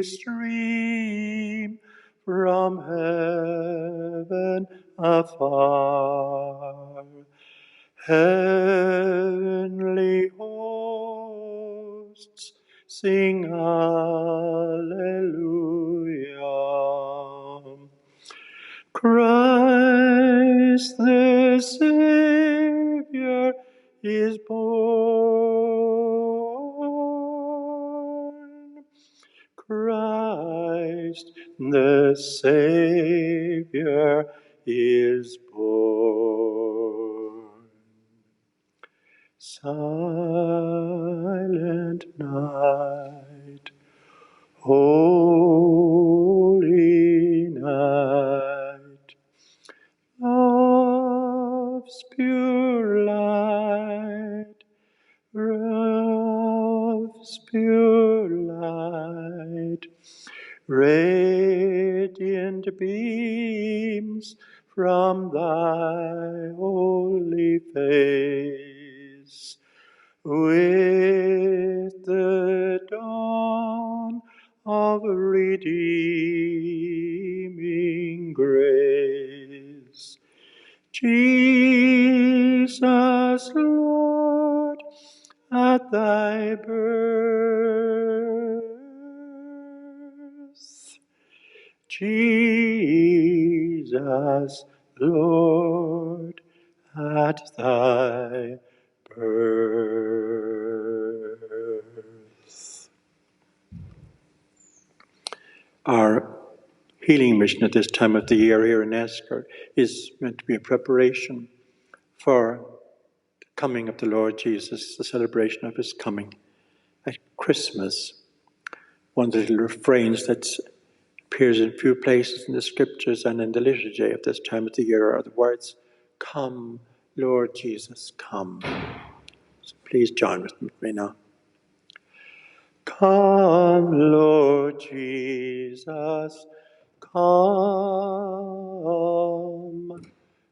stream from heaven afar. Heavenly hosts sing Alleluia. Christ the Savior is born. Christ the Savior is born. Silent night, holy night, love's pure light, love's pure light, radiant beams from thy holy face. With the dawn of redeeming grace, Jesus, Lord, at thy birth. Jesus, Lord, at thy birth. Our healing mission at this time of the year here in Esker is meant to be a preparation for the coming of the Lord Jesus, the celebration of his coming at Christmas. One of the little refrains that appears in few places in the scriptures and in the liturgy of this time of the year are the words, "Come, Lord Jesus, come." So please join with me now. Come, Lord Jesus, come.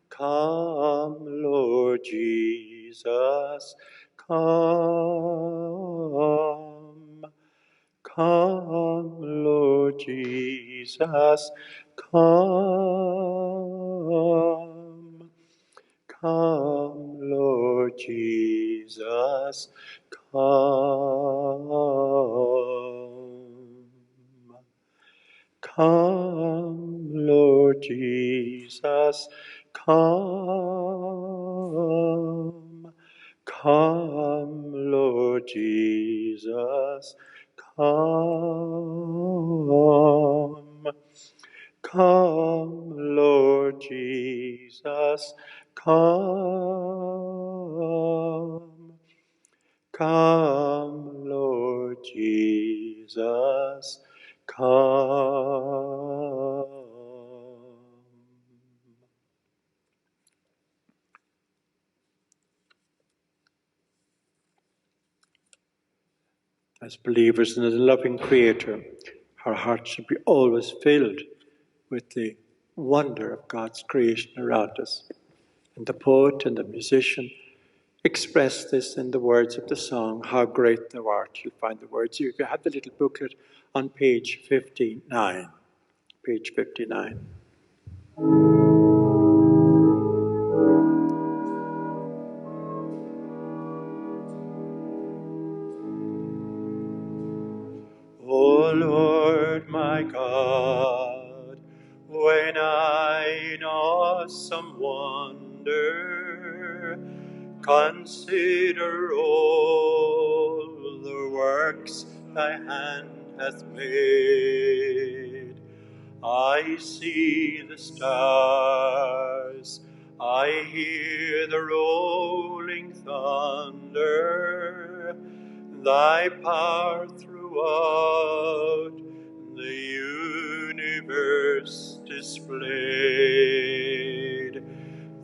Come, Lord Jesus, come. Come, Lord Jesus, come. Come, Lord Jesus, come. Come, Lord Jesus, come. Come, Lord Jesus, come. Come, Lord Jesus, come. Come, Lord Jesus, come. As believers in the loving Creator, our hearts should be always filled with the wonder of God's creation around us. And the poet and the musician express this in the words of the song, "How Great Thou Art." You'll find the words. You have the little booklet on page 59. Page 59. O Lord my God, when I in awesome wonder consider all the works thy hand hath made, I see the stars, I hear the rolling thunder, thy power throughout the universe displayed.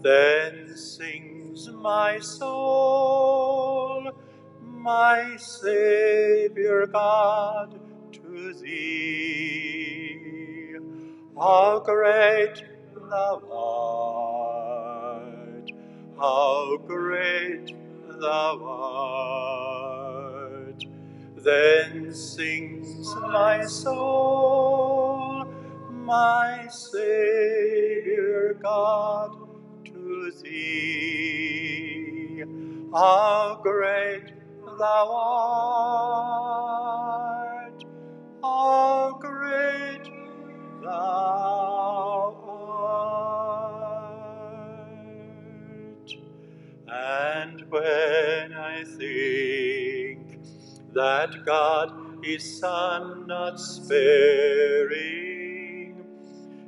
Then sings my soul, my Saviour God, to thee. How great thou art, how great thou art. Then sings my soul, my Saviour God, to thee. How great thou art! How great thou art! And when I think that God his Son not sparing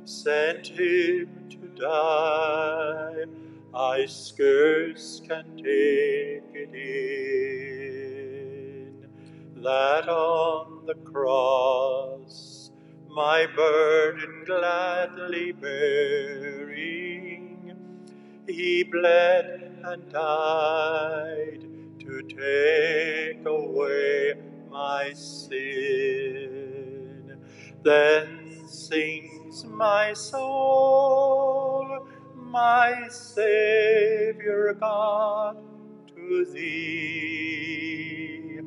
sent him to die, I scarce can take it in, that on the cross my burden gladly bearing, he bled and died to take away my sin. Then sings my soul, my Saviour God, to thee.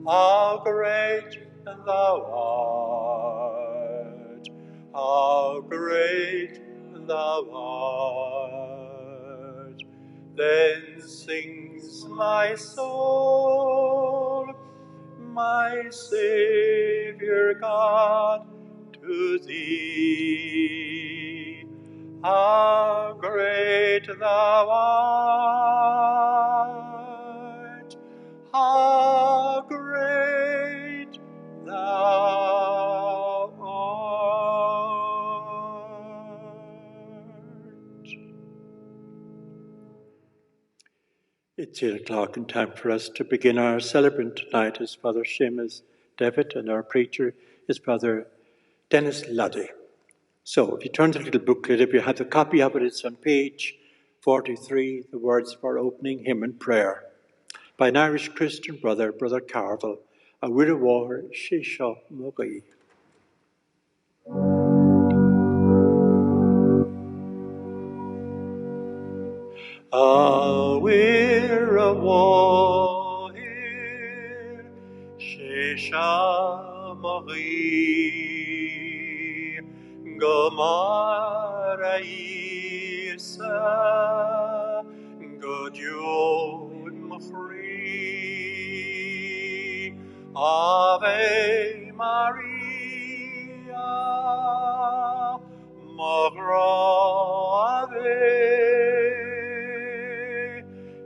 How great thou art! How great thou art! Then sings my soul, my Saviour God, to thee. How great thou art! How great thou art! It's 8 o'clock and time for us to begin our celebrant tonight as Father Seamus Devitt, and our preacher is Father Dennis Luddy. So if you turn to the little booklet, if you have a copy of it, it's on page 43, the words for opening hymn and prayer, by an Irish Christian brother, Brother Carville, a widow war Shisha Mogi. A we're a warrior, Shisha Marie, Gomara Isa, Godjod Machri, Ave Maria, Magra Ave.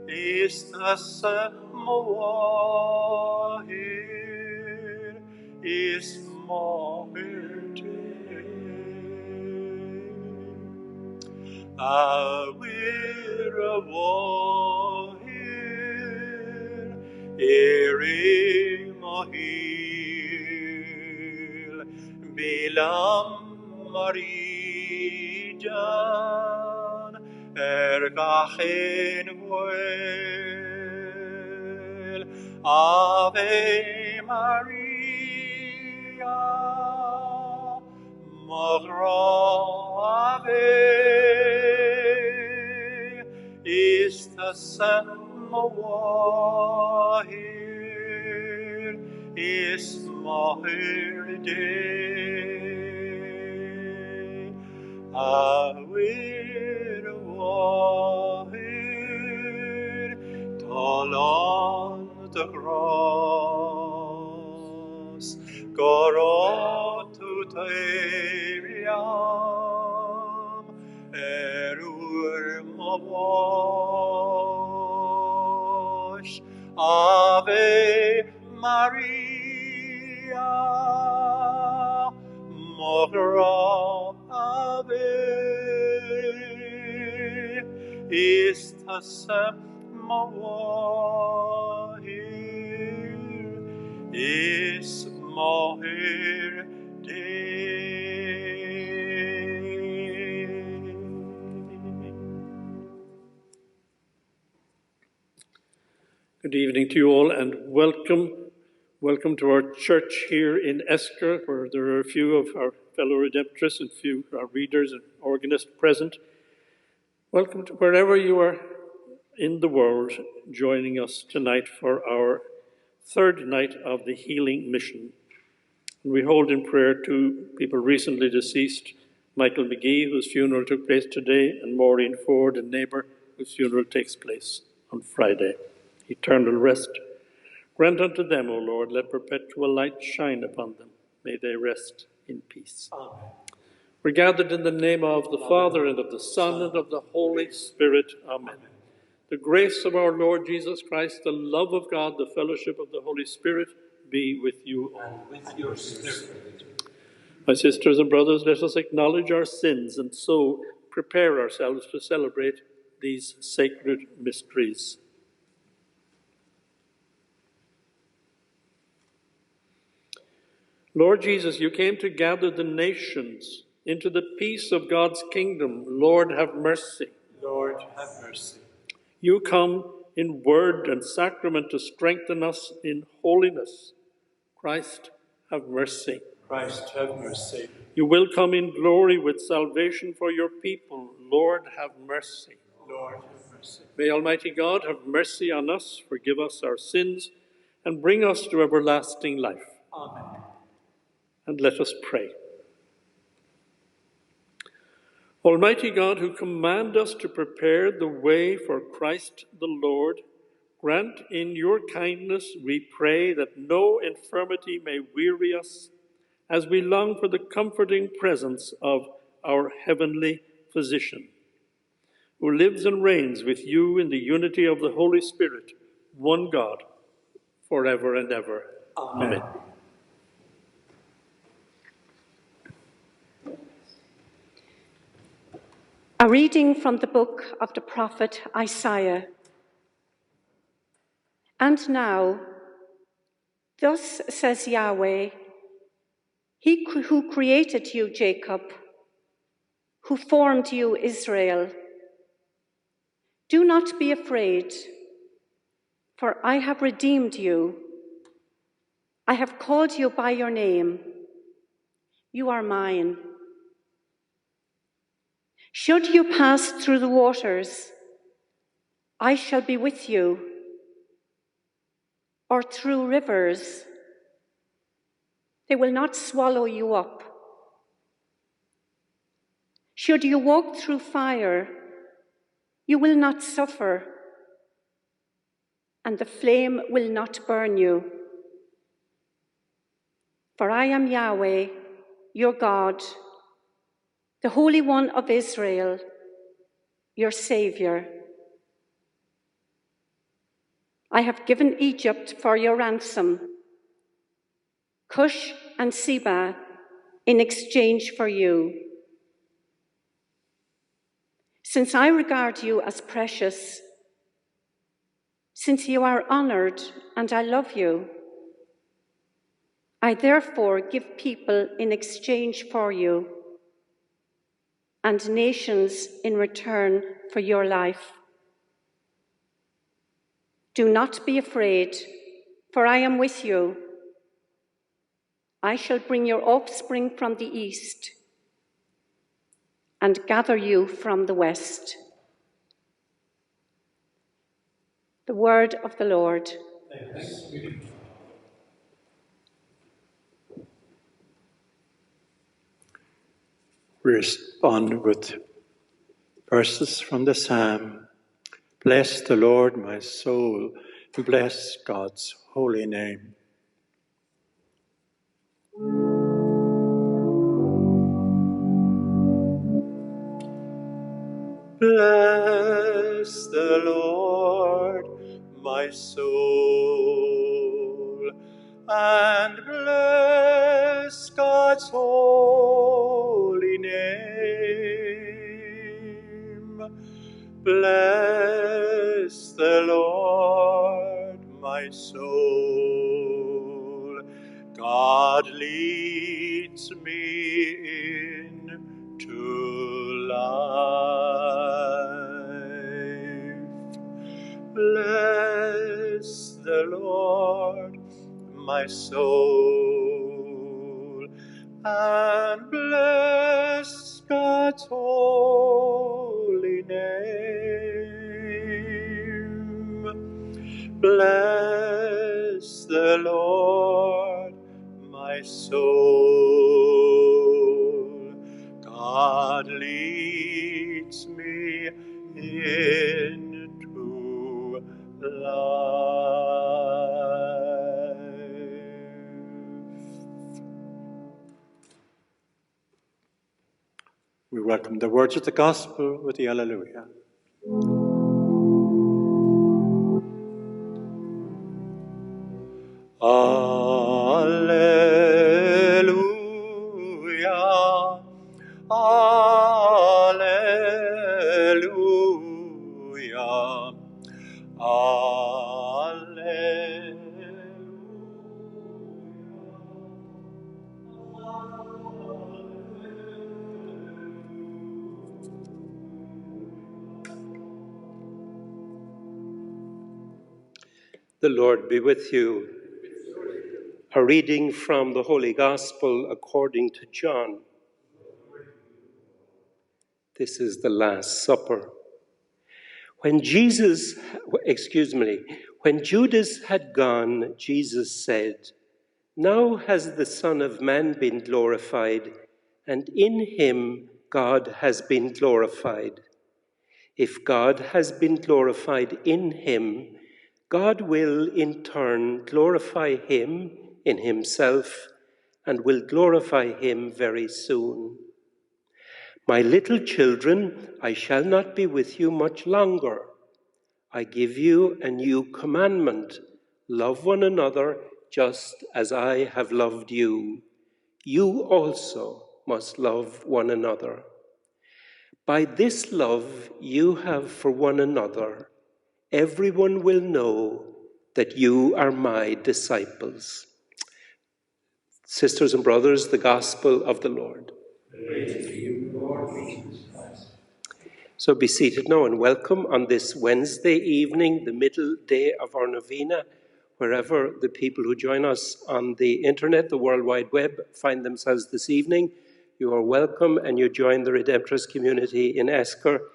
Istas moahir, is mohirte. Awira wohir, eri mohil, bilam marijan, ergachin wel, Ave Maria, Magra Ave, istas mawahir, is mahir day, awir wahir, talon the cross, gorot to Tariam, erur mawash, Ave Maria, Magra Ave, istas mawahir, is mohir day. Good evening to you all, and welcome to our church here in Esker, where there are a few of our fellow Redemptorists and a few of our readers and organists present. Welcome to wherever you are in the world joining us tonight for our third night of the healing mission. And we hold in prayer two people recently deceased, Michael McGee, whose funeral took place today, and Maureen Ford, a neighbour, whose funeral takes place on Friday. Eternal rest. Grant unto them, O Lord, let perpetual light shine upon them. May they rest in peace. Amen. We're gathered in the name of the Father, and of the Son, and of the Holy Spirit. Amen. The grace of our Lord Jesus Christ, the love of God, the fellowship of the Holy Spirit be with you all. And with your spirit. My sisters and brothers, let us acknowledge our sins and so prepare ourselves to celebrate these sacred mysteries. Lord Jesus, you came to gather the nations into the peace of God's kingdom. Lord, have mercy. Lord, have mercy. You come in word and sacrament to strengthen us in holiness. Christ, have mercy. Christ, have mercy. You will come in glory with salvation for your people. Lord, have mercy. Lord, have mercy. May Almighty God have mercy on us, forgive us our sins, and bring us to everlasting life. Amen. And let us pray. Almighty God, who command us to prepare the way for Christ the Lord, grant in your kindness, we pray, that no infirmity may weary us as we long for the comforting presence of our heavenly physician, who lives and reigns with you in the unity of the Holy Spirit, one God, forever and ever. Amen. Amen. A reading from the book of the prophet Isaiah. And now, thus says Yahweh, He who created you, Jacob, who formed you, Israel. Do not be afraid, for I have redeemed you. I have called you by your name. You are mine. Should you pass through the waters, I shall be with you. Or through rivers, they will not swallow you up. Should you walk through fire, you will not suffer, and the flame will not burn you. For I am Yahweh, your God, the Holy One of Israel, your Saviour. I have given Egypt for your ransom, Cush and Seba in exchange for you. Since I regard you as precious, since you are honored and I love you, I therefore give people in exchange for you, and nations in return for your life. Do not be afraid, for I am with you. I shall bring your offspring from the east and gather you from the west. The word of the Lord. Thanks. We respond with verses from the Psalm. Bless the Lord, my soul, and bless God's holy name. Bless the Lord, my soul, and bless God's holy name. Bless the Lord, my soul. God leads me into life. Bless the Lord, my soul, and bless God's holy name. Bless the the Lord, my soul. God leads me into life. We welcome the words of the gospel with the Alleluia. Alleluia, alleluia, The Lord be with you. A reading from the Holy Gospel according to John. This is the Last Supper. When Judas had gone, Jesus said, "Now has the Son of Man been glorified, and in him God has been glorified. If God has been glorified in him, God will in turn glorify him in himself and will glorify him very soon. My little children, I shall not be with you much longer. I give you a new commandment. Love one another just as I have loved you. You also must love one another. By this love you have for one another, everyone will know that you are my disciples." Sisters and brothers, the Gospel of the Lord. Praise to you, Lord Jesus Christ. So be seated now and welcome on this Wednesday evening, the middle day of our novena, wherever the people who join us on the internet, the World Wide Web, find themselves this evening. You are welcome and you join the Redemptorist community in Esker,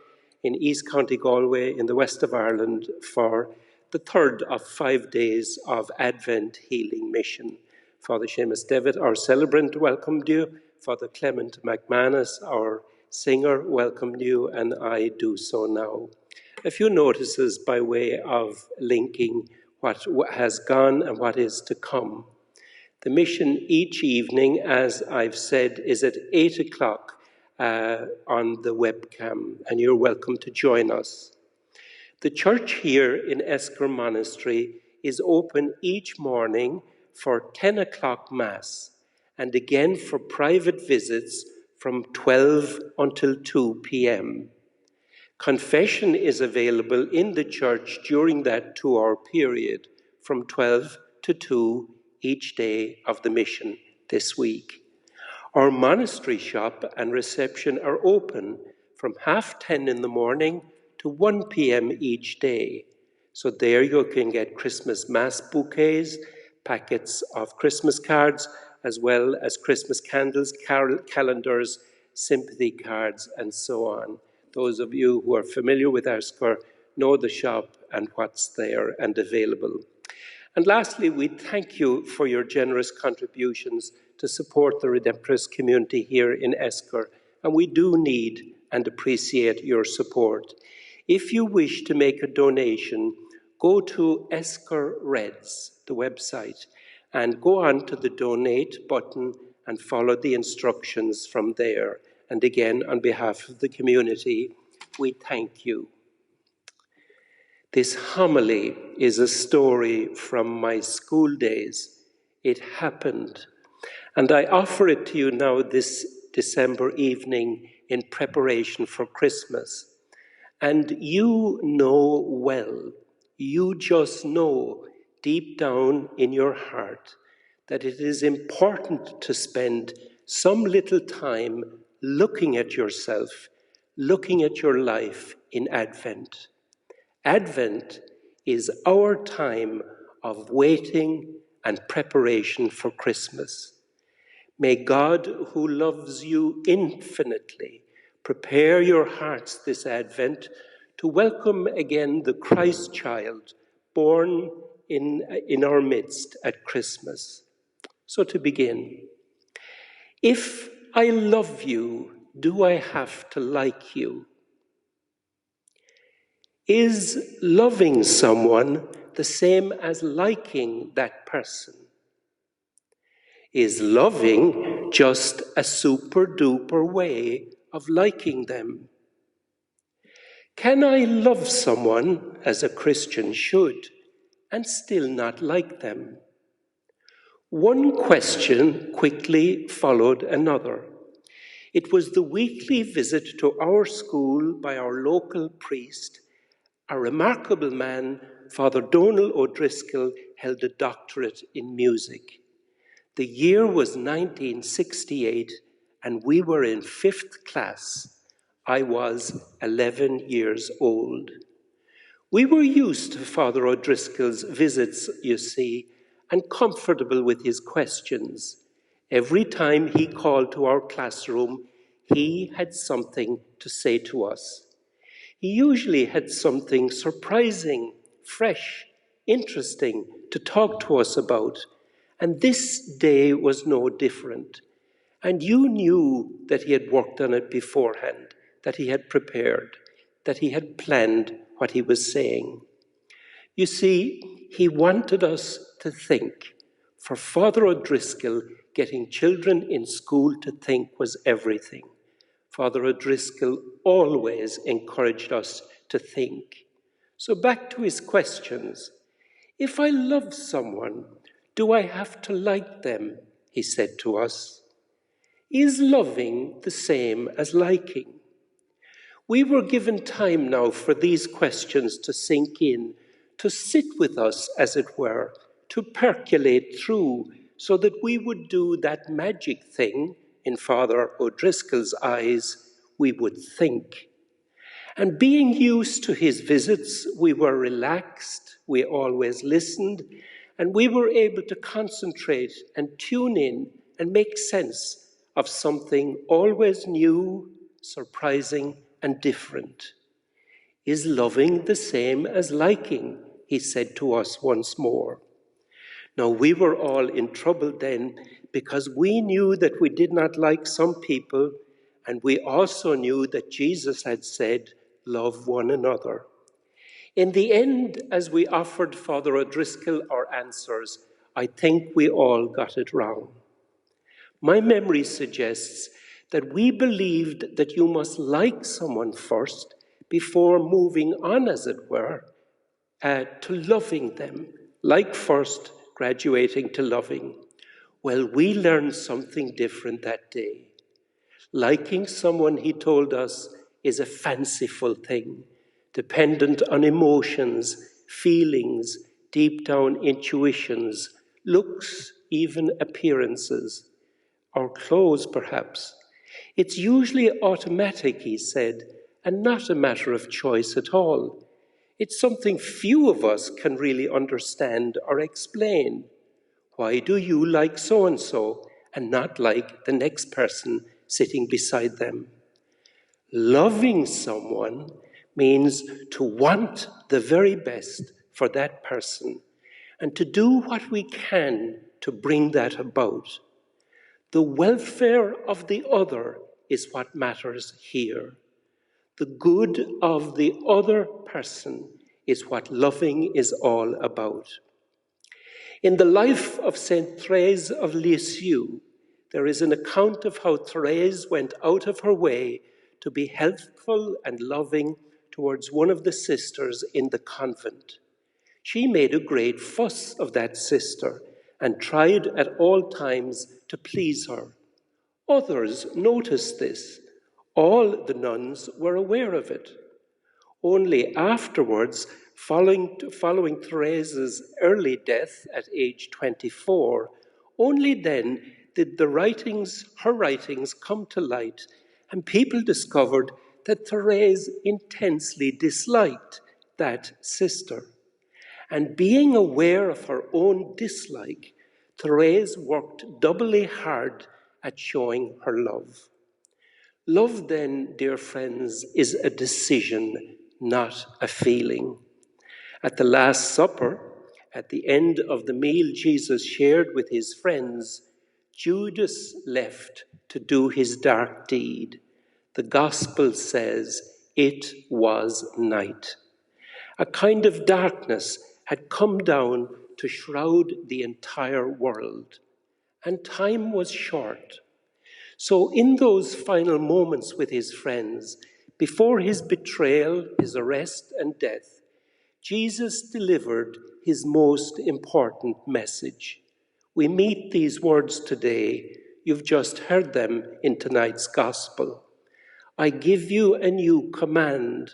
in East County Galway, in the west of Ireland, for the third of 5 days of Advent Healing Mission. Father Seamus Devitt, our celebrant, welcomed you. Father Clement McManus, our singer, welcomed you, and I do so now. A few notices by way of linking what has gone and what is to come. The mission each evening, as I've said, is at 8 o'clock on the webcam, and you're welcome to join us. The church here in Esker Monastery is open each morning for 10 o'clock Mass, and again for private visits from 12 until 2 p.m. Confession is available in the church during that 2-hour period, from 12 to 2 each day of the mission this week. Our monastery shop and reception are open from 10:30 in the morning to 1 p.m. each day. So there you can get Christmas Mass bouquets, packets of Christmas cards, as well as Christmas candles, calendars, sympathy cards, and so on. Those of you who are familiar with Esker know the shop and what's there and available. And lastly, we thank you for your generous contributions to support the Redemptorist community here in Esker, and we do need and appreciate your support. If you wish to make a donation, go to Esker Reds, the website, and go on to the donate button and follow the instructions from there. And again, on behalf of the community, we thank you. This homily is a story from my school days. It happened. And I offer it to you now this December evening in preparation for Christmas. And you know well, you just know deep down in your heart that it is important to spend some little time looking at yourself, looking at your life in Advent. Advent is our time of waiting and preparation for Christmas. May God, who loves you infinitely, prepare your hearts this Advent to welcome again the Christ child born in our midst at Christmas. So to begin, if I love you, do I have to like you? Is loving someone the same as liking that person? Is loving just a super-duper way of liking them? Can I love someone, as a Christian should, and still not like them? One question quickly followed another. It was the weekly visit to our school by our local priest. A remarkable man, Father Donal O'Driscoll, held a doctorate in music. The year was 1968, and we were in 5th class. I was 11 years old. We were used to Father O'Driscoll's visits, you see, and comfortable with his questions. Every time he called to our classroom, he had something to say to us. He usually had something surprising, fresh, interesting to talk to us about, and this day was no different. And you knew that he had worked on it beforehand, that he had prepared, that he had planned what he was saying. You see, he wanted us to think. For Father O'Driscoll, getting children in school to think was everything. Father O'Driscoll always encouraged us to think. So back to his questions. If I love someone, do I have to like them? He said to us. Is loving the same as liking? We were given time now for these questions to sink in, to sit with us, as it were, to percolate through, so that we would do that magic thing, in Father O'Driscoll's eyes, we would think. And being used to his visits, we were relaxed, we always listened, and we were able to concentrate and tune in and make sense of something always new, surprising, and different. Is loving the same as liking? He said to us once more. Now, we were all in trouble then because we knew that we did not like some people, and we also knew that Jesus had said, love one another. In the end, as we offered Father O'Driscoll our answers, I think we all got it wrong. My memory suggests that we believed that you must like someone first before moving on, as it were, to loving them. Like first, graduating to loving. Well, we learned something different that day. Liking someone, he told us, is a fanciful thing, dependent on emotions, feelings, deep down intuitions, looks, even appearances, or clothes perhaps. It's usually automatic, he said, and not a matter of choice at all. It's something few of us can really understand or explain. Why do you like so-and-so and not like the next person sitting beside them? Loving someone means to want the very best for that person and to do what we can to bring that about. The welfare of the other is what matters here. The good of the other person is what loving is all about. In the life of Saint Thérèse of Lisieux, there is an account of how Thérèse went out of her way to be helpful and loving towards one of the sisters in the convent. She made a great fuss of that sister and tried at all times to please her. Others noticed this. All the nuns were aware of it. Only afterwards, following Thérèse's early death at age 24, only then did her writings come to light, and people discovered that Thérèse intensely disliked that sister. And being aware of her own dislike, Thérèse worked doubly hard at showing her love. Love, then, dear friends, is a decision, not a feeling. At the Last Supper, At the end of the meal Jesus shared with his friends, Judas left to do his dark deed. The Gospel says it was night. A kind of darkness had come down to shroud the entire world, and time was short. So in those final moments with his friends, before his betrayal, his arrest and death, Jesus delivered his most important message. We meet these words today. You've just heard them in tonight's gospel. I give you a new command.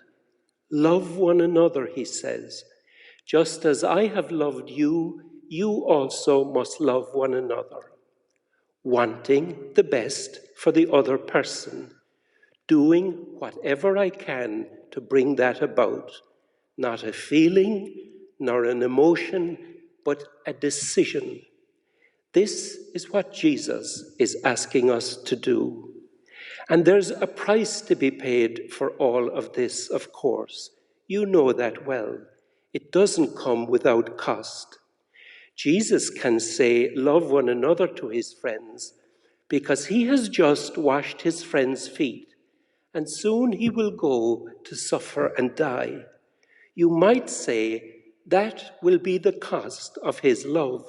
Love one another, he says. Just as I have loved you, you also must love one another. Wanting the best for the other person, doing whatever I can to bring that about. Not a feeling, nor an emotion, but a decision. This is what Jesus is asking us to do. And there's a price to be paid for all of this, of course. You know that well. It doesn't come without cost. Jesus can say, love one another to his friends, because he has just washed his friends' feet, and soon he will go to suffer and die. You might say that will be the cost of his love.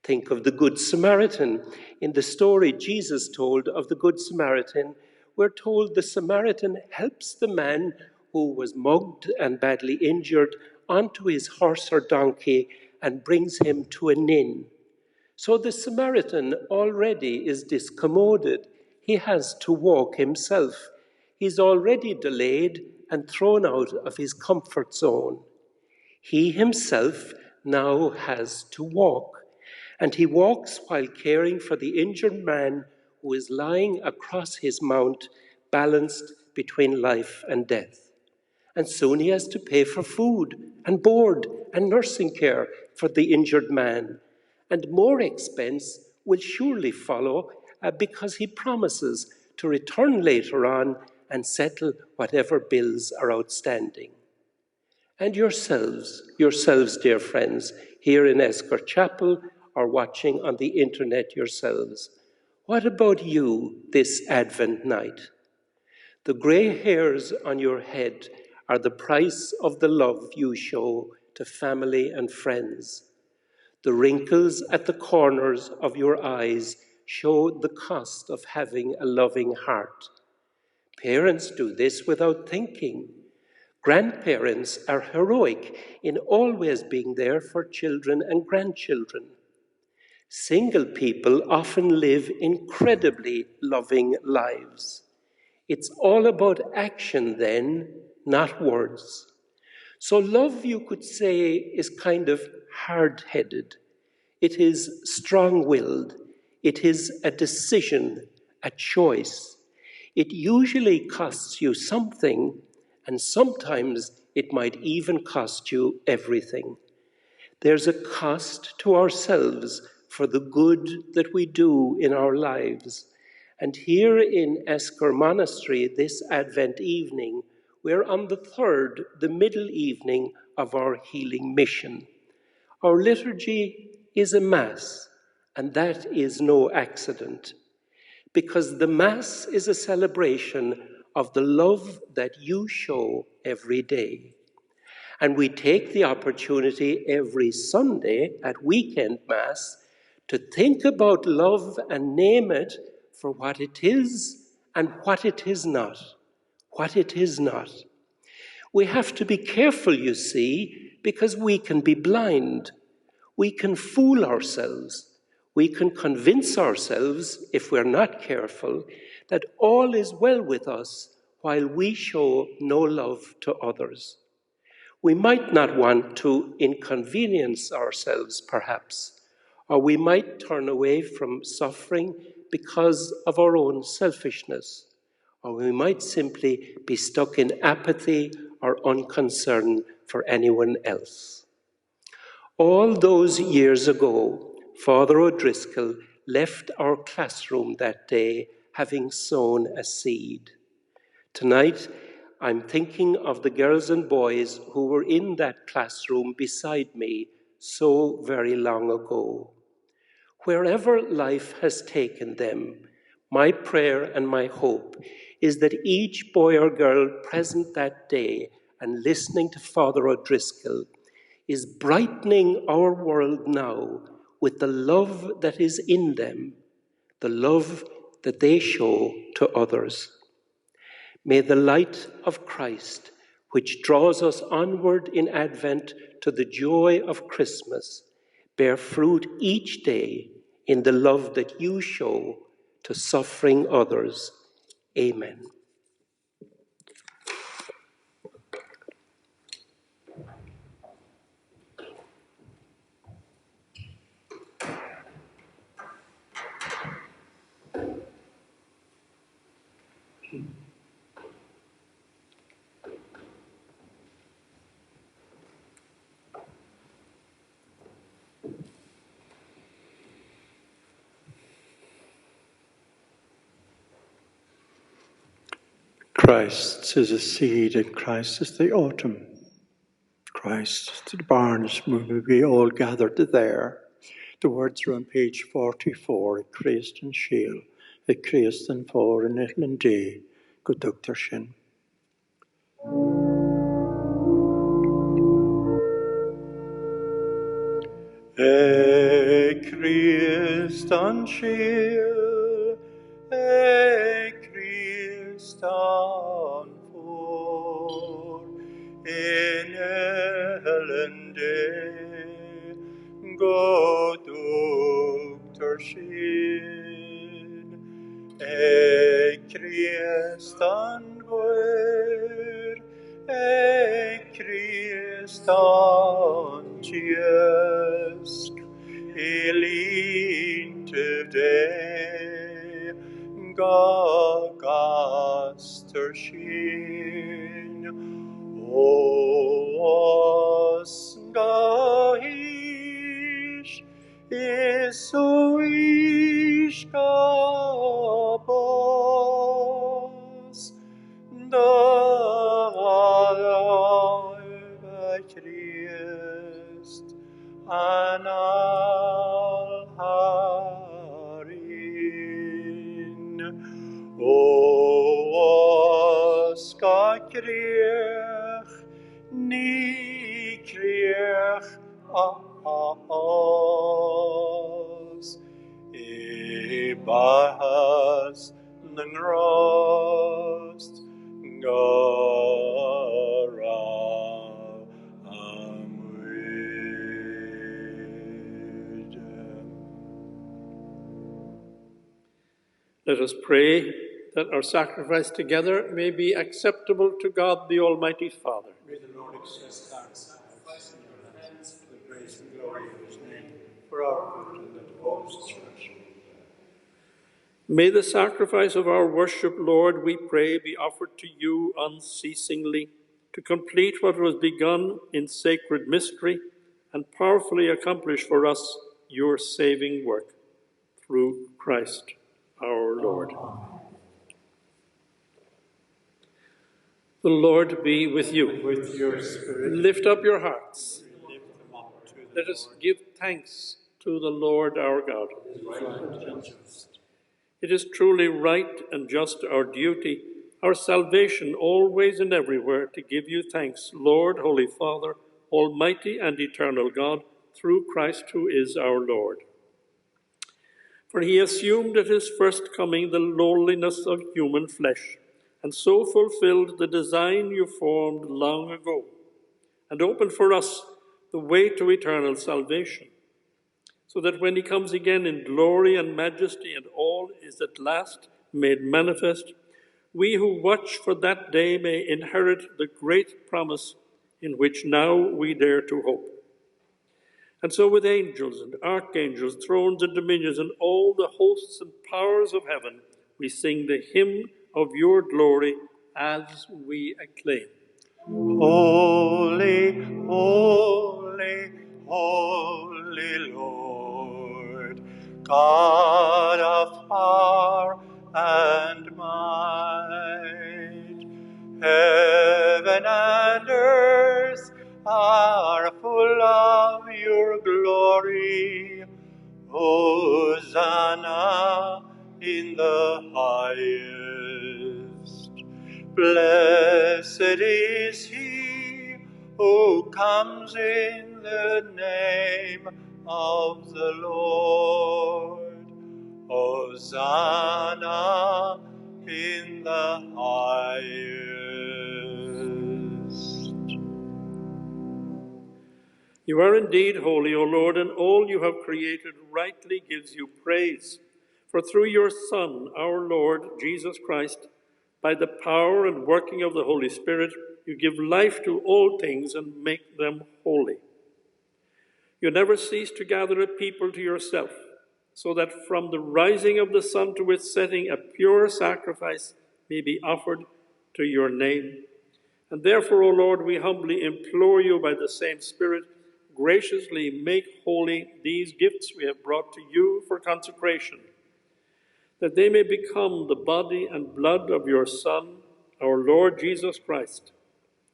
Think of the Good Samaritan. In the story Jesus told of the Good Samaritan, we're told the Samaritan helps the man who was mugged and badly injured onto his horse or donkey and brings him to an inn. So the Samaritan already is discommoded. He has to walk himself. He's already delayed and thrown out of his comfort zone. He himself now has to walk. And he walks while caring for the injured man who is lying across his mount, balanced between life and death. And soon he has to pay for food and board and nursing care for the injured man. And more expense will surely follow because he promises to return later on and settle whatever bills are outstanding. And yourselves, dear friends, here in Esker Chapel or watching on the internet yourselves, what about you this Advent night? The grey hairs on your head are the price of the love you show to family and friends. The wrinkles at the corners of your eyes show the cost of having a loving heart. Parents do this without thinking. Grandparents are heroic in always being there for children and grandchildren. Single people often live incredibly loving lives. It's all about action then, not words. So love, you could say, is kind of hard-headed. It is strong-willed. It is a decision, a choice. It usually costs you something, and sometimes it might even cost you everything. There's a cost to ourselves for the good that we do in our lives. And here in Esker Monastery this Advent evening, we're on the third, the middle evening of our healing mission. Our liturgy is a Mass, and that is no accident, because the Mass is a celebration of the love that you show every day. And we take the opportunity every Sunday at weekend Mass to think about love and name it for what it is and what it is not. What it is not. We have to be careful, you see, because we can be blind. We can fool ourselves. We can convince ourselves, if we're not careful, that all is well with us while we show no love to others. We might not want to inconvenience ourselves, perhaps, or we might turn away from suffering because of our own selfishness, or we might simply be stuck in apathy or unconcern for anyone else. All those years ago, Father O'Driscoll left our classroom that day having sown a seed. Tonight, I'm thinking of the girls and boys who were in that classroom beside me, so very long ago. Wherever life has taken them, my prayer and my hope is that each boy or girl present that day and listening to Father O'Driscoll is brightening our world now with the love that is in them, the love that they show to others. May the light of Christ, which draws us onward in Advent to the joy of Christmas, bear fruit each day in the love that you show to suffering others. Amen. Christ is the seed and Christ is the autumn. Christ is the barns where we all gathered there. The words are on page 44, Christ and Shiel, Christ and for and Itland Day, good Dr. Shin. Christ and Shiel, Christ and for in Itland Day, God Dr. Shin, Christan Gwer, Christan Tjesk, Elin today, Gaster Shin, Os Gahish, Ish Kabos, da Christ, Anal Harin, Os Kriech, Ni Kriech, Os, Ibahas, Nangrost, Gara, Amrid. Let us pray that our sacrifice together may be acceptable to God the Almighty Father. May the Lord accept our sacrifice in your hands for the praise and glory of his name, for our good and that of all his church. May the sacrifice of our worship, Lord, we pray, be offered to you unceasingly, to complete what was begun in sacred mystery and powerfully accomplish for us your saving work. Through Christ our Lord. The Lord be with you. With your spirit, Lift up your hearts. lift them up to the Let us give thanks to the Lord our God. right and just. It is truly right and just our duty, our salvation always and everywhere, to give you thanks, Lord, Holy Father, Almighty and eternal God, through Christ who is our Lord. For he assumed at his first coming the lowliness of human flesh, and so fulfilled the design you formed long ago, and opened for us the way to eternal salvation, so that when he comes again in glory and majesty and all is at last made manifest, we who watch for that day may inherit the great promise in which now we dare to hope. And so with angels and archangels, thrones and dominions, and all the hosts and powers of heaven, we sing the hymn of your glory as we acclaim. Holy, holy, holy Lord, God of power and might, heaven and earth are full of your Blessed is he who comes in the name of the Lord. Hosanna in the highest. You are indeed holy, O Lord, and all you have created rightly gives you praise. For through your Son, our Lord Jesus Christ, by the power and working of the Holy Spirit, you give life to all things and make them holy. You never cease to gather a people to yourself, so that from the rising of the sun to its setting a pure sacrifice may be offered to your name. And therefore, O Lord, we humbly implore you by the same Spirit, graciously make holy these gifts we have brought to you for consecration, that they may become the body and blood of your Son, our Lord Jesus Christ,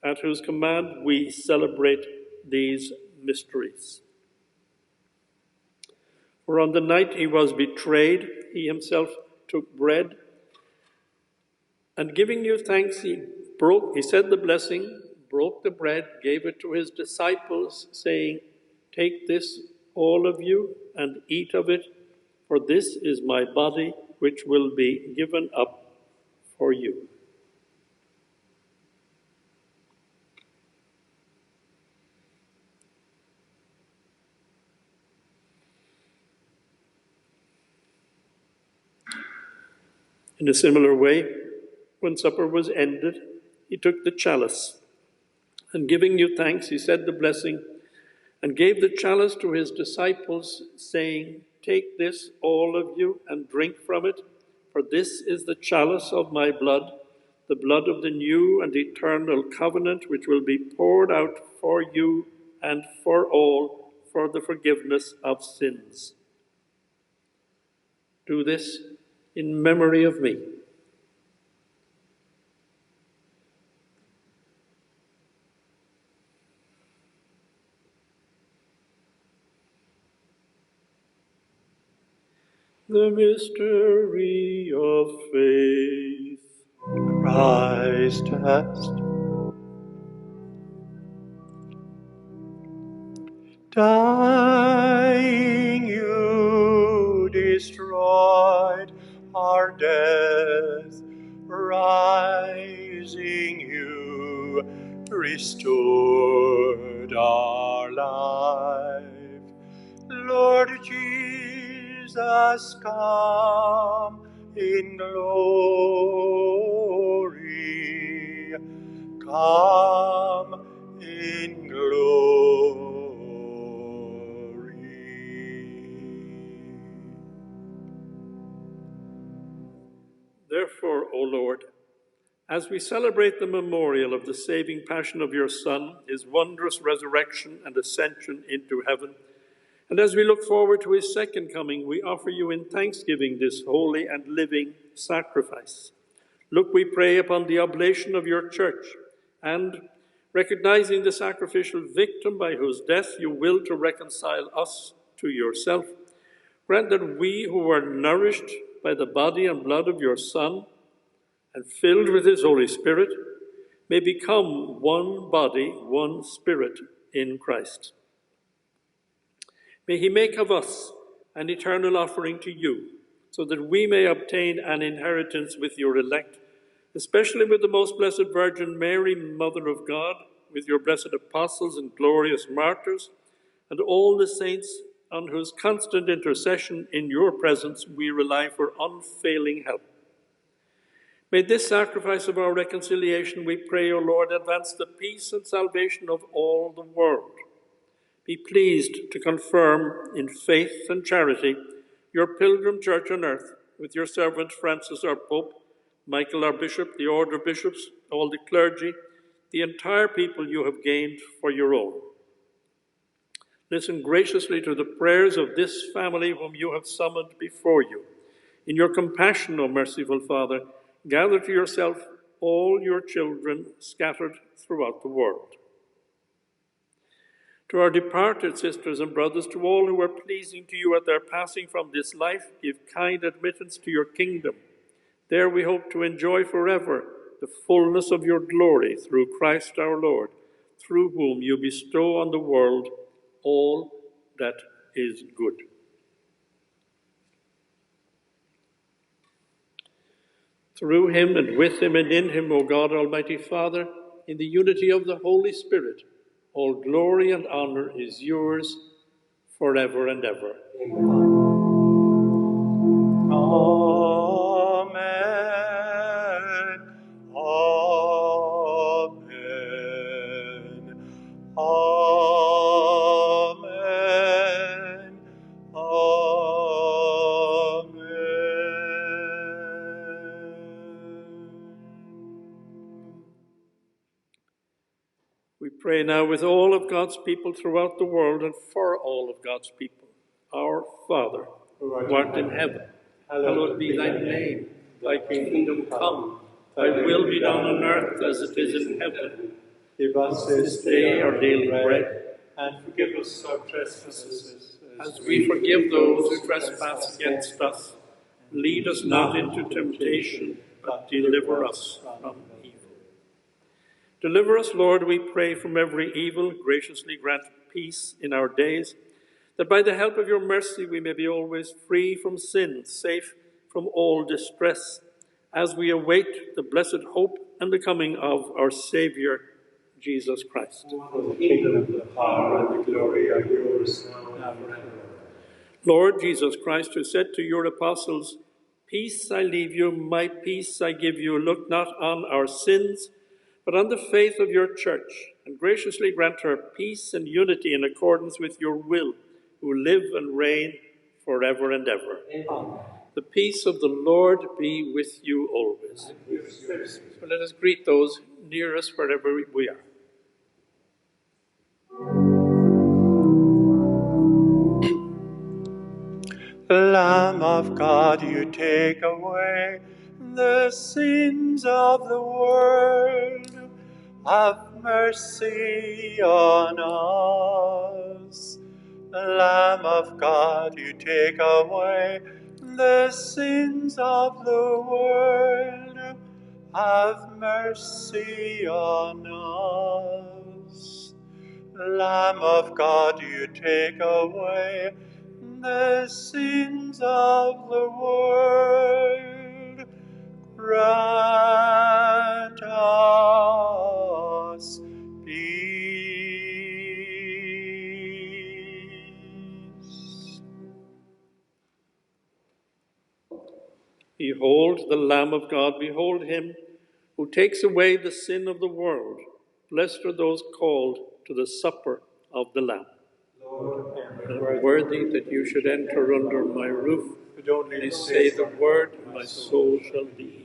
at whose command we celebrate these mysteries. For on the night he was betrayed, he himself took bread, and giving you thanks, he said the blessing, broke the bread, gave it to his disciples, saying, "Take this, all of you, and eat of it, for this is my body, which will be given up for you." In a similar way, when supper was ended, he took the chalice, and giving you thanks, he said the blessing, and gave the chalice to his disciples, saying, "Take this, all of you, and drink from it, for this is the chalice of my blood, the blood of the new and eternal covenant, which will be poured out for you and for all for the forgiveness of sins. Do this in memory of me." The mystery of faith. Christ has dying, you destroyed our death, rising you restored our life. Lord Jesus, come in glory, come in glory. Therefore, O Lord, as we celebrate the memorial of the saving passion of your Son, his wondrous resurrection and ascension into heaven, and as we look forward to his second coming, we offer you in thanksgiving this holy and living sacrifice. Look, we pray, upon the oblation of your church, and recognizing the sacrificial victim by whose death you will to reconcile us to yourself, grant that we who are nourished by the body and blood of your Son and filled with his Holy Spirit may become one body, one spirit in Christ. May he make of us an eternal offering to you, so that we may obtain an inheritance with your elect, especially with the most blessed Virgin Mary, Mother of God, with your blessed apostles and glorious martyrs, and all the saints on whose constant intercession in your presence we rely for unfailing help. May this sacrifice of our reconciliation, we pray, O Lord, advance the peace and salvation of all the world. Be pleased to confirm in faith and charity your pilgrim church on earth, with your servant Francis our Pope, Michael our Bishop, the order of bishops, all the clergy, the entire people you have gained for your own. Listen graciously to the prayers of this family whom you have summoned before you. In your compassion, O merciful Father, gather to yourself all your children scattered throughout the world. To our departed sisters and brothers, to all who are pleasing to you at their passing from this life, give kind admittance to your kingdom. There we hope to enjoy forever the fullness of your glory through Christ our Lord, through whom you bestow on the world all that is good. Through him and with him and in him, O God, Almighty Father, in the unity of the Holy Spirit, all glory and honor is yours forever and ever. Amen. Amen. Amen. Amen. We pray now with all of God's people throughout the world and for all of God's people. Our Father, who art in heaven, hallowed be thy name. Thy kingdom come, thy will be done on earth as it is in heaven. Give us This day our daily bread, and forgive us our trespasses, as we forgive those who trespass against us. Lead us not into temptation, but deliver us from evil. Deliver us, Lord, we pray, from every evil. Graciously grant peace in our days, that by the help of your mercy we may be always free from sin, safe from all distress, as we await the blessed hope and the coming of our Saviour, Jesus Christ. For the kingdom, the power, and the glory are yours now and forever. Lord Jesus Christ, who said to your apostles, "Peace I leave you, my peace I give you," look not on our sins, but on the faith of your church, and graciously grant her peace and unity in accordance with your will, who live and reign forever and ever. Amen. The peace of the Lord be with you always. So let us greet those near us wherever we are. Lamb of God, you take away the sins of the world. Have mercy on us. Lamb of God, you take away the sins of the world. Have mercy on us. Lamb of God, you take away the sins of the world. Grant us peace. Behold the Lamb of God, behold him who takes away the sin of the world. Blessed are those called to the supper of the Lamb. Lord, I am worthy that you should enter under my roof. but only Only say the word, and my soul shall be healed.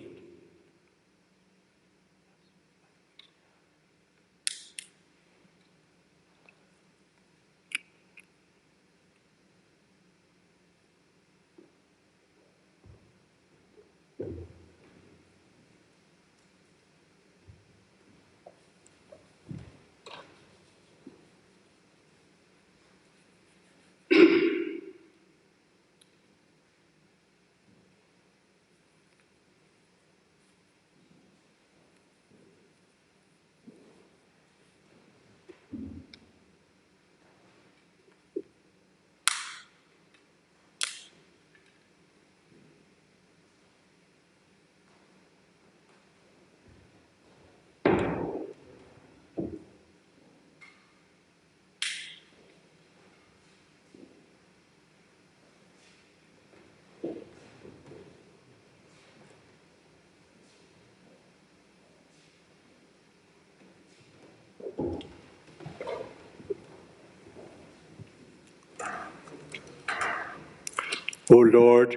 O Lord,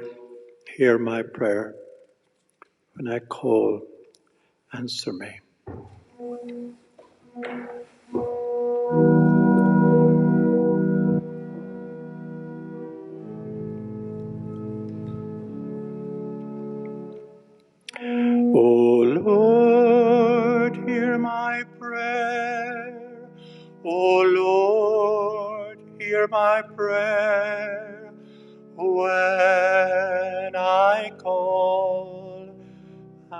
hear my prayer. When I call, answer me. O Lord, hear my prayer. O Lord, hear my prayer. When I call,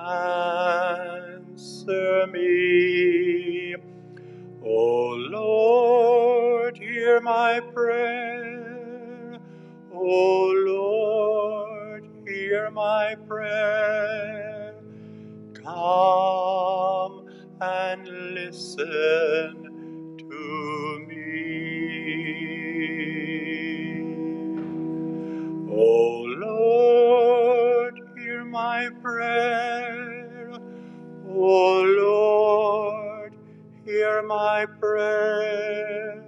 answer me. O Lord, hear my prayer. O Lord, hear my prayer. Come and listen to me. O Lord, hear my prayer. O Lord, hear my prayer.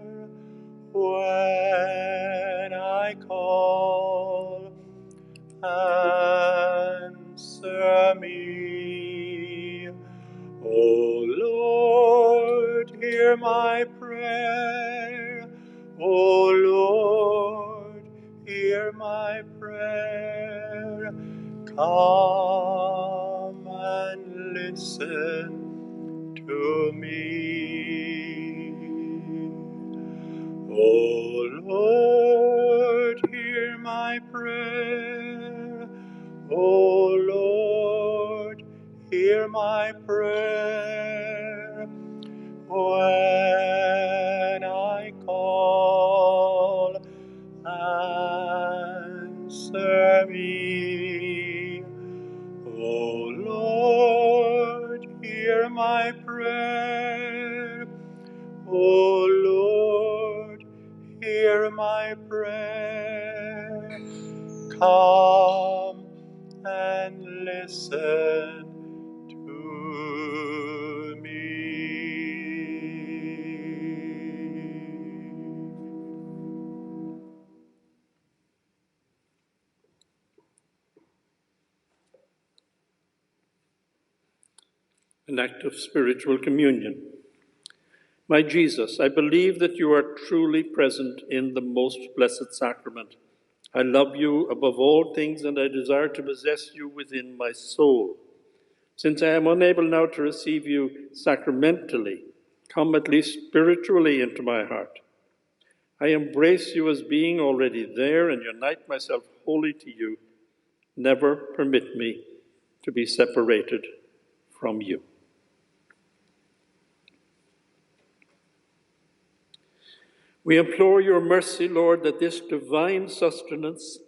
When I call, answer me. O Lord, hear my prayer. O Lord, hear my prayer. Come and listen to me. O Lord, hear my prayer. O Lord, hear my prayer. When I call, answer me. O Lord, hear my prayer. O Lord, hear my prayer. Come and listen to me. An act of spiritual communion. My Jesus, I believe that you are truly present in the most blessed sacrament. I love you above all things, and I desire to possess you within my soul. Since I am unable now to receive you sacramentally, come at least spiritually into my heart. I embrace you as being already there and unite myself wholly to you. Never permit me to be separated from you. We implore your mercy, Lord, that this divine sustenance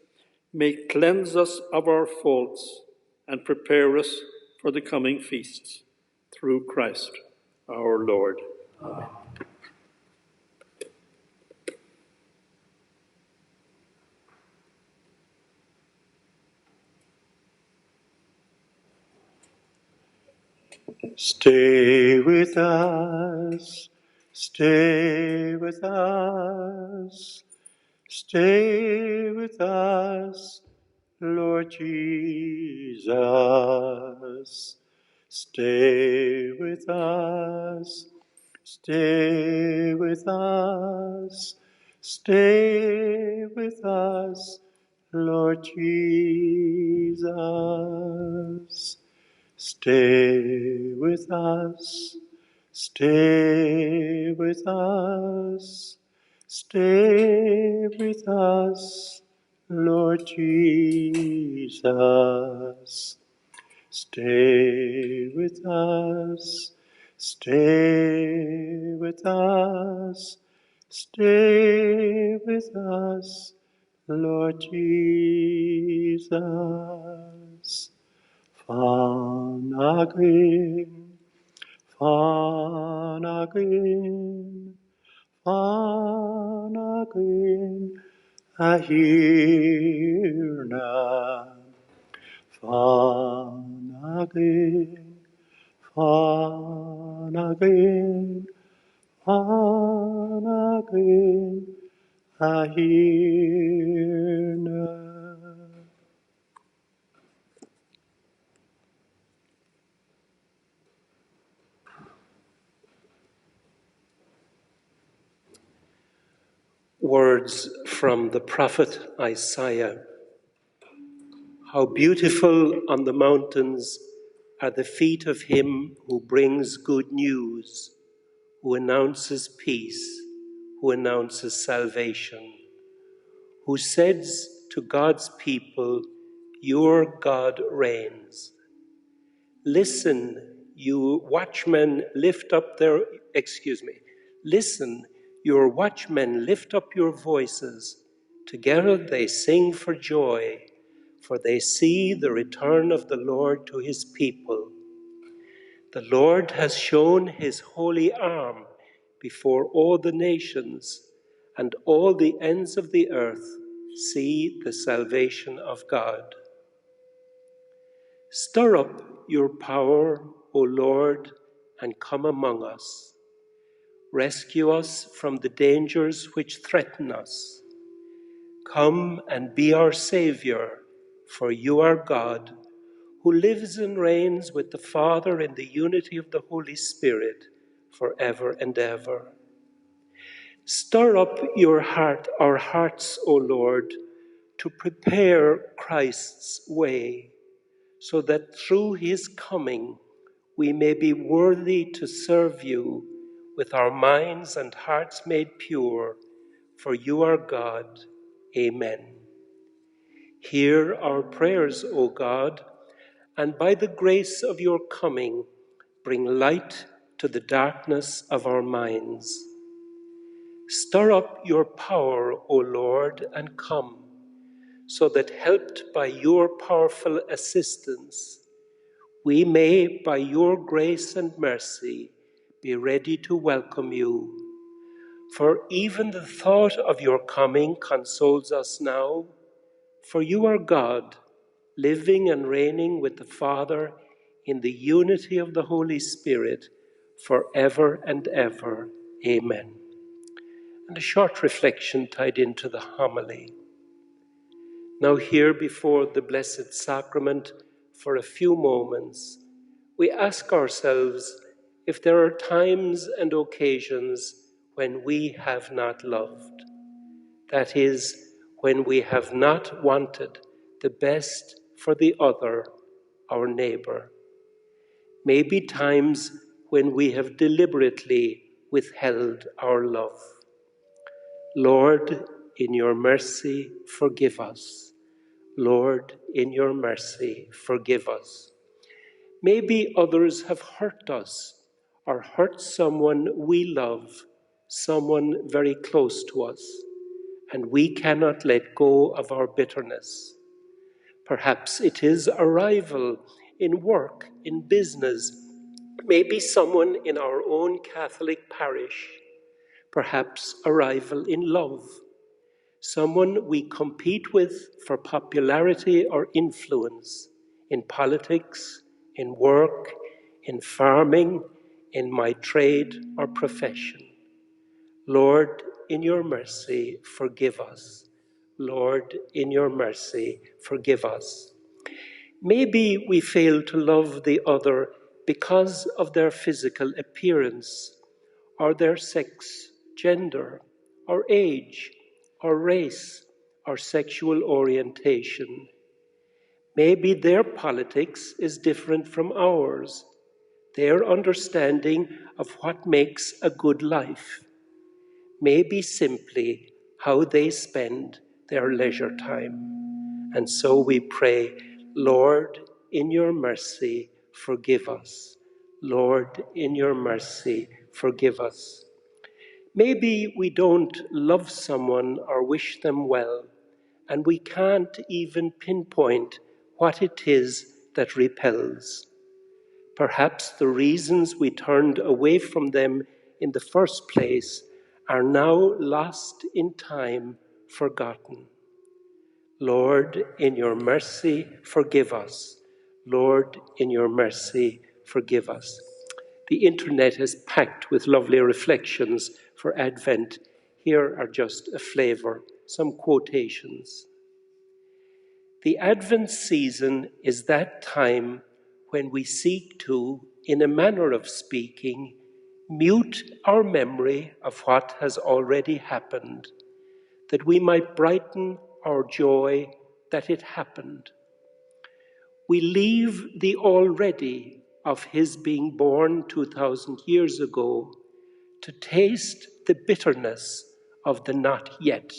may cleanse us of our faults and prepare us for the coming feasts. Through Christ our Lord. Amen. Stay with us, stay with us, stay with us, Lord Jesus. Stay with us, stay with us, stay with us, Lord Jesus. Stay with us, stay with us, stay with us, Lord Jesus. Stay with us, stay with us, stay with us, Lord Jesus. Vanagin, vanagin, vanagin, ahirna. Vanagin, vanagin, vanagin, ahirna. Words from the prophet Isaiah. How beautiful on the mountains are the feet of him who brings good news, who announces peace, who announces salvation, who says to God's people, your God reigns. Listen, you watchmen, lift up their, Listen, your watchmen, lift up your voices. Together they sing for joy, for they see the return of the Lord to his people. The Lord has shown his holy arm before all the nations, and all the ends of the earth see the salvation of God. Stir up your power, O Lord, and come among us. Rescue us from the dangers which threaten us. Come and be our Saviour, for you are God, who lives and reigns with the Father in the unity of the Holy Spirit, forever and ever. Stir up our hearts, O Lord, to prepare Christ's way, so that through his coming we may be worthy to serve you with our minds and hearts made pure, for you are God. Amen. Hear our prayers, O God, and by the grace of your coming, bring light to the darkness of our minds. Stir up your power, O Lord, and come, so that helped by your powerful assistance, we may, by your grace and mercy, be ready to welcome you. For even the thought of your coming consoles us now, for you are God, living and reigning with the Father in the unity of the Holy Spirit, forever and ever. Amen. And a short reflection tied into the homily. Now here before the Blessed Sacrament, for a few moments, we ask ourselves if there are times and occasions when we have not loved. That is, when we have not wanted the best for the other, our neighbour. Maybe times when we have deliberately withheld our love. Lord, in your mercy, forgive us. Lord, in your mercy, forgive us. Maybe others have hurt us or hurt someone we love, someone very close to us, and we cannot let go of our bitterness. Perhaps it is a rival in work, in business, maybe someone in our own Catholic parish, perhaps a rival in love, someone we compete with for popularity or influence in politics, in work, in farming, in my trade or profession. Lord, in your mercy, forgive us. Lord, in your mercy, forgive us. Maybe we fail to love the other because of their physical appearance, or their sex, gender, or age, or race, or sexual orientation. Maybe their politics is different from ours, their understanding of what makes a good life. Maybe simply how they spend their leisure time. And so we pray, Lord, in your mercy, forgive us. Lord, in your mercy, forgive us. Maybe we don't love someone or wish them well, and we can't even pinpoint what it is that repels. Perhaps the reasons we turned away from them in the first place are now lost in time, forgotten. Lord, in your mercy, forgive us. Lord, in your mercy, forgive us. The internet is packed with lovely reflections for Advent. Here are just a flavour, some quotations. The Advent season is that time when we seek to, in a manner of speaking, mute our memory of what has already happened, that we might brighten our joy that it happened. We leave the already of his being born 2,000 years ago to taste the bitterness of the not yet.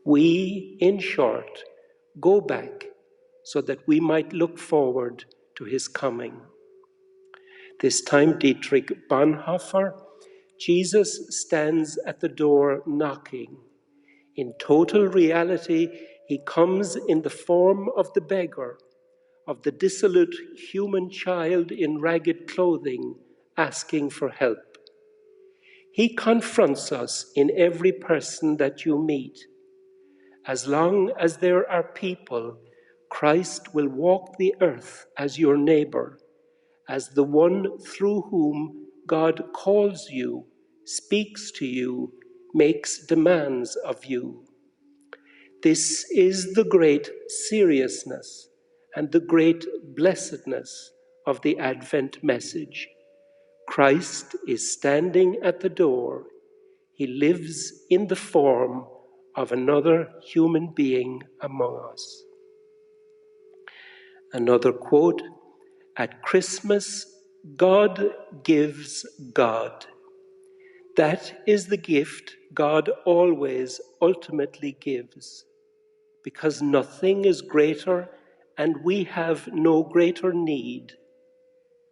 We, in short, go back so that we might look forward to his coming. This time, Dietrich Bonhoeffer, Jesus stands at the door knocking. In total reality, he comes in the form of the beggar, of the dissolute human child in ragged clothing, asking for help. He confronts us in every person that you meet. As long as there are people, Christ will walk the earth as your neighbor, as the one through whom God calls you, speaks to you, makes demands of you. This is the great seriousness and the great blessedness of the Advent message. Christ is standing at the door. He lives in the form of another human being among us. Another quote, "At Christmas, God gives God. That is the gift God always ultimately gives, because nothing is greater and we have no greater need.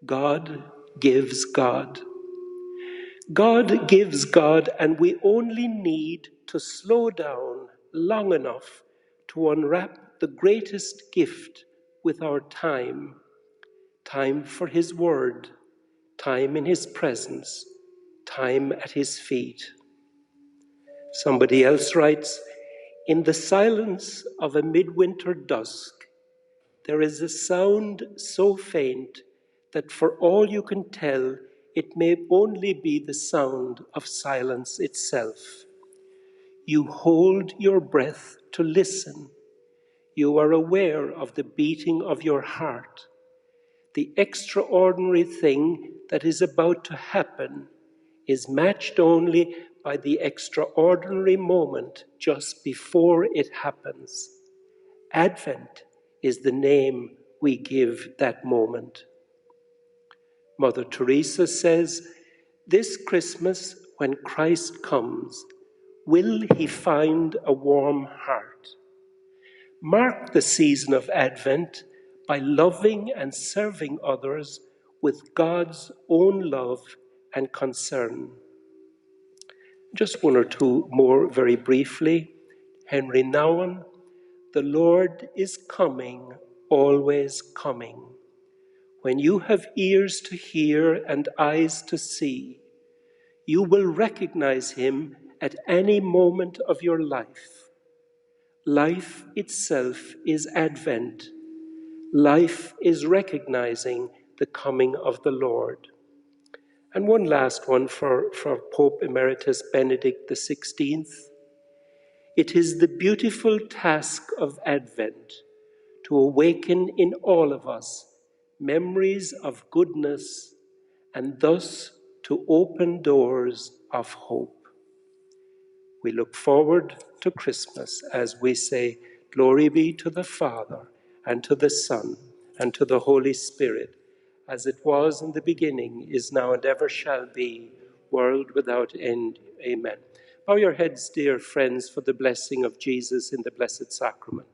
God gives God. God gives God, and we only need to slow down long enough to unwrap the greatest gift with our time. Time for his word, time in his presence, time at his feet." Somebody else writes, "In the silence of a midwinter dusk, there is a sound so faint that for all you can tell, it may only be the sound of silence itself. You hold your breath to listen. You are aware of the beating of your heart. The extraordinary thing that is about to happen is matched only by the extraordinary moment just before it happens. Advent is the name we give that moment." Mother Teresa says, "This Christmas, when Christ comes, will he find a warm heart? Mark the season of Advent by loving and serving others with God's own love and concern." Just one or two more very briefly. Henry Nouwen, "The Lord is coming, always coming. When you have ears to hear and eyes to see, you will recognize him at any moment of your life. Life itself is Advent. Life is recognizing the coming of the Lord." And one last one for Pope Emeritus Benedict XVI. "It is the beautiful task of Advent to awaken in all of us memories of goodness and thus to open doors of hope." We look forward to Christmas as we say, "Glory be to the Father, and to the Son, and to the Holy Spirit, as it was in the beginning, is now, and ever shall be, world without end. Amen." Bow your heads, dear friends, for the blessing of Jesus in the Blessed Sacrament.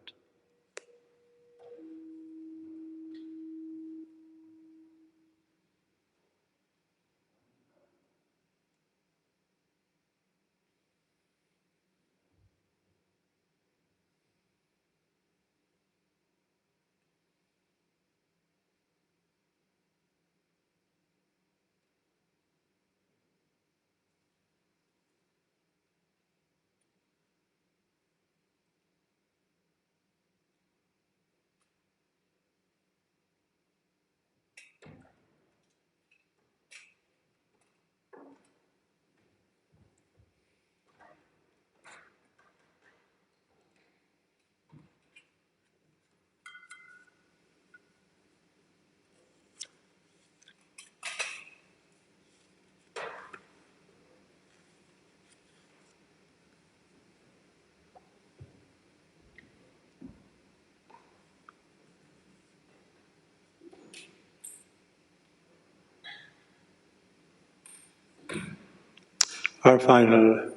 Our final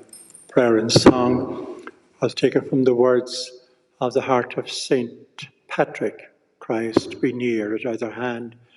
prayer and song was taken from the words of the heart of Saint Patrick, Christ, be near at either hand,